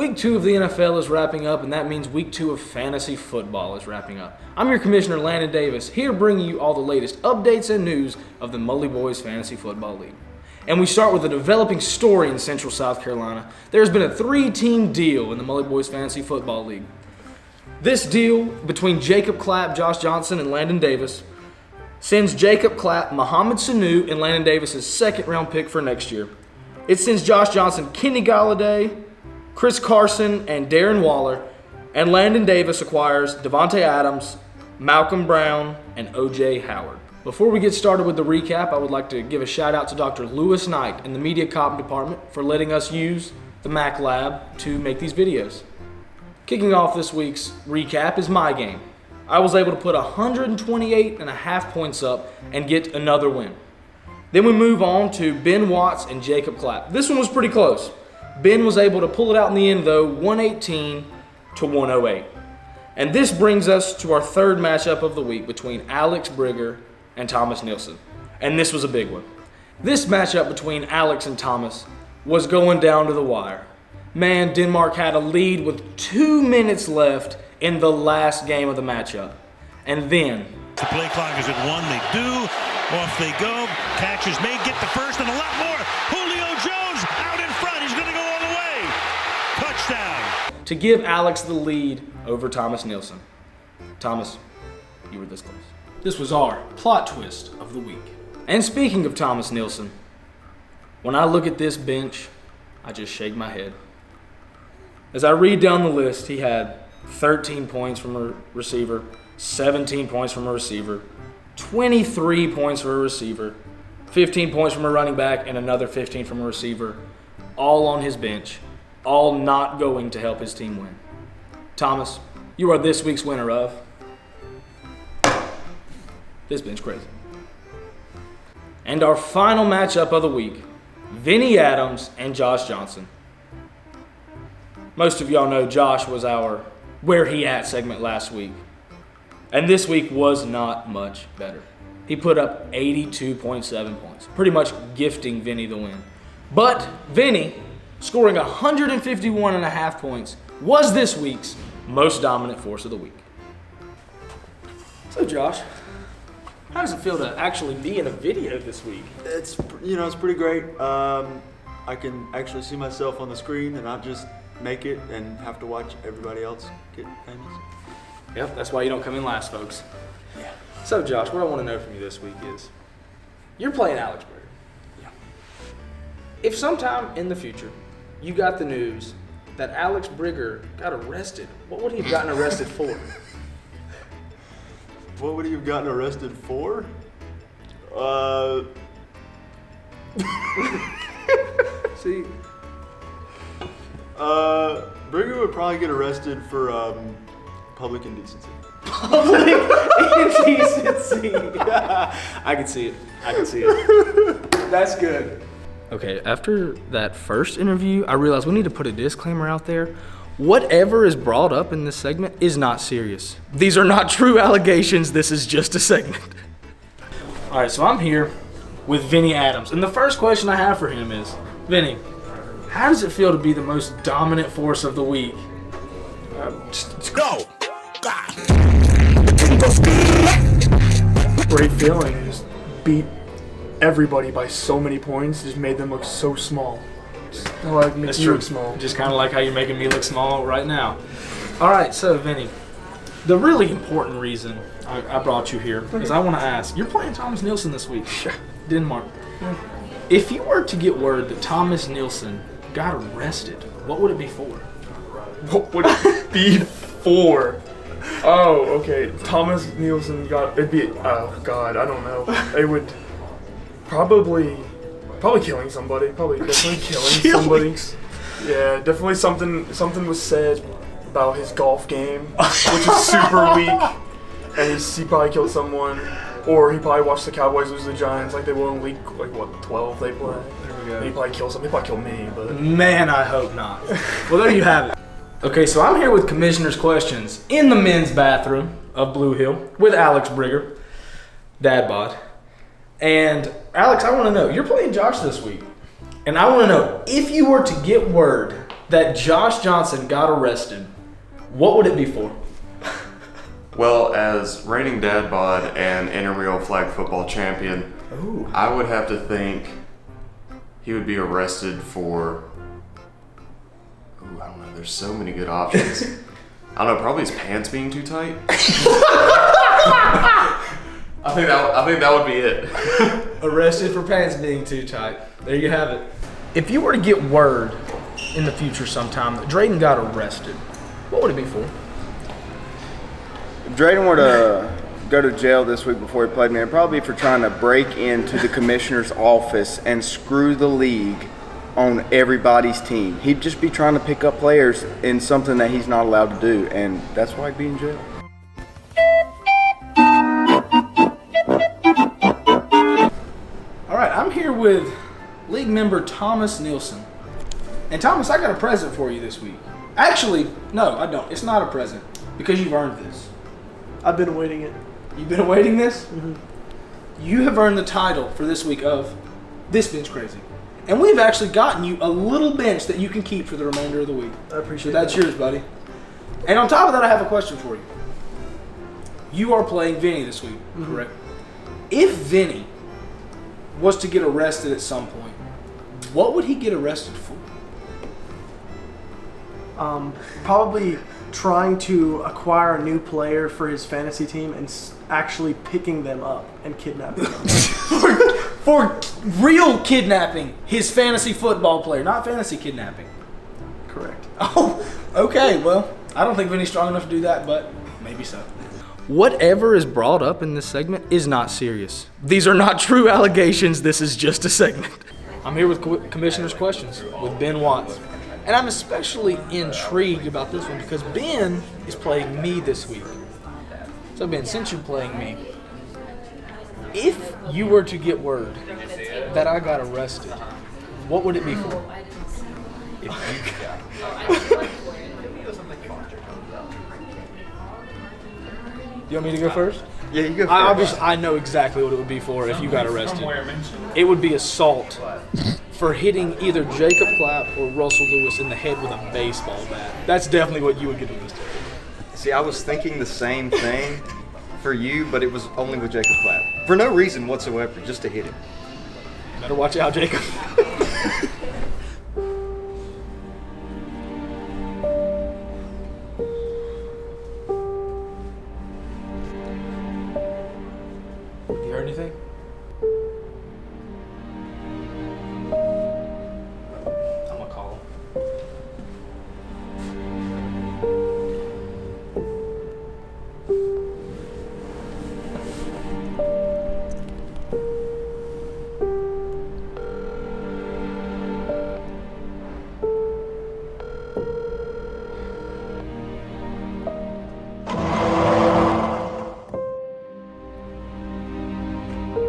Week 2 of the NFL is wrapping up, and that means Week 2 of fantasy football is wrapping up. I'm your Commissioner, Landon Davis, here bringing you all the latest updates and news of the Mully Boys Fantasy Football League. And we start with a developing story in Central South Carolina. There's been a 3-team deal in the Mully Boys Fantasy Football League. This deal between Jacob Clapp, Josh Johnson, and Landon Davis sends Jacob Clapp, Mohamed Sanu, and Landon Davis' second-round pick for next year. It sends Josh Johnson, Kenny Galladay, Chris Carson, and Darren Waller, and Landon Davis acquires Devontae Adams, Malcolm Brown, and O.J. Howard. Before we get started with the recap, I would like to give a shout out to Dr. Lewis Knight in the Media Cop Department for letting us use the Mac Lab to make these videos. Kicking off this week's recap is my game. I was able to put 128.5 points up and get another win. Then we move on to Ben Watts and Jacob Clapp. This one was pretty close. Ben was able to pull it out in the end though, 118 to 108. And this brings us to our third matchup of the week between Alex Brigger and Thomas Nielsen. And this was a big one. This matchup between Alex and Thomas was going down to the wire. Man, Denmark had a lead with 2 minutes left in the last game of the matchup. And then the play clock is at 1. They do. Off they go. Catches may get the first and a lot more. Julio Jones out in front. He's going to go all the way. Touchdown. To give Alex the lead over Thomas Nielsen. Thomas, you were this close. This was our plot twist of the week. And speaking of Thomas Nielsen, when I look at this bench, I just shake my head. As I read down the list, he had 13 points from a receiver, 17 points from a receiver, 23 points for a receiver, 15 points from a running back, and another 15 from a receiver, all on his bench, all not going to help his team win. Thomas, you are this week's winner of this bench crazy. And our final matchup of the week, Vinny Adams and Josh Johnson. Most of y'all know Josh was our Where He At segment last week. And this week was not much better. He put up 82.7 points, pretty much gifting Vinny the win. But Vinny, scoring 151.5 points, was this week's most dominant force of the week. So Josh, how does it feel to actually be in a video this week? It's pretty great. I can actually see myself on the screen and not just make it and have to watch everybody else get famous. Yep, that's why you don't come in last, folks. Yeah. So Josh, what I want to know from you this week is, you're playing Alex Brigger. Yeah. If sometime in the future you got the news that Alex Brigger got arrested, what would he have gotten arrested for? What would he have gotten arrested for? See? Brigger would probably get arrested for public indecency. Public indecency. I can see it. That's good. Okay, after that first interview, I realized we need to put a disclaimer out there. Whatever is brought up in this segment is not serious. These are not true allegations. This is just a segment. All right, so I'm here with Vinny Adams. And the first question I have for him is, Vinny, how does it feel to be the most dominant force of the week? Go. Great feeling. Just beat everybody by so many points. Just made them look so small. Just how I make you look small. Just kind of like how you're making me look small right now. All right, so Vinny, the really important reason I brought you here is I want to ask, you're playing Thomas Nielsen this week, Denmark. If you were to get word that Thomas Nielsen got arrested, what would it be for? What would it be for? Oh, okay. Thomas Nielsen it'd be, oh God, I don't know. It would probably killing somebody. Definitely killing somebody. Yeah, definitely something was said about his golf game, which is super weak. And he probably killed someone. Or he probably watched the Cowboys lose the Giants like they will in week, 12 they play. There we go. And he probably killed somebody. He probably killed me, but... Man, I hope not. Well, there you have it. Okay, so I'm here with Commissioner's Questions in the men's bathroom of Blue Hill with Alex Brigger, Dad Bod. And Alex, I want to know, you're playing Josh this week. And I want to know, if you were to get word that Josh Johnson got arrested, what would it be for? Well, as reigning dad bod and intramural flag football champion, I would have to think he would be arrested for. I don't know. There's so many good options. I don't know. Probably his pants being too tight. I think that would be it. Arrested for pants being too tight. There you have it. If you were to get word in the future sometime that Drayden got arrested, what would it be for? If Drayden were to go to jail this week before he played, man, it'd probably be for trying to break into the commissioner's office and screw the league on everybody's team. He'd just be trying to pick up players in something that he's not allowed to do, and that's why he'd be in jail. All right, I'm here with league member Thomas Nielsen. And Thomas, I got a present for you this week. Actually, no, I don't. It's not a present because you've earned this. I've been awaiting it. You've been awaiting this? Mm-hmm. You have earned the title for this week of This Bench Crazy. And we've actually gotten you a little bench that you can keep for the remainder of the week. I appreciate that. That's yours, buddy. And on top of that, I have a question for you. You are playing Vinny this week, correct? If Vinny was to get arrested at some point, what would he get arrested for? Probably trying to acquire a new player for his fantasy team and actually picking them up and kidnapping them. For real kidnapping his fantasy football player, not fantasy kidnapping. Correct. Oh, okay. Well, I don't think Vinny's strong enough to do that, but maybe so. Whatever is brought up in this segment is not serious. These are not true allegations. This is just a segment. I'm here with Commissioner's Questions with Ben Watts. And I'm especially intrigued about this one because Ben is playing me this week. So Ben, since you're playing me, if you were to get word that I got arrested, what would it be for? You want me to go first? Yeah, you go first. I know exactly what it would be for if you got arrested. It would be assault for hitting either Jacob Clapp or Russell Lewis in the head with a baseball bat. That's definitely what you would get arrested for. See, I was thinking the same thing for you, but it was only with Jacob Clapp. For no reason whatsoever, just to hit him. Better watch out, Jacob. You heard anything? I'm gonna call him.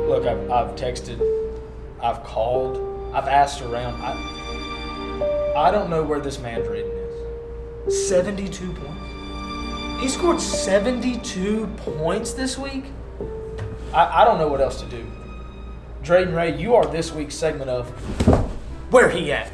Look, I've texted, I've called, I've asked around. I don't know where this man's rating is. 72 points. He scored 72 points this week? I don't know what else to do. Drayden Ray, you are this week's segment of Where He At?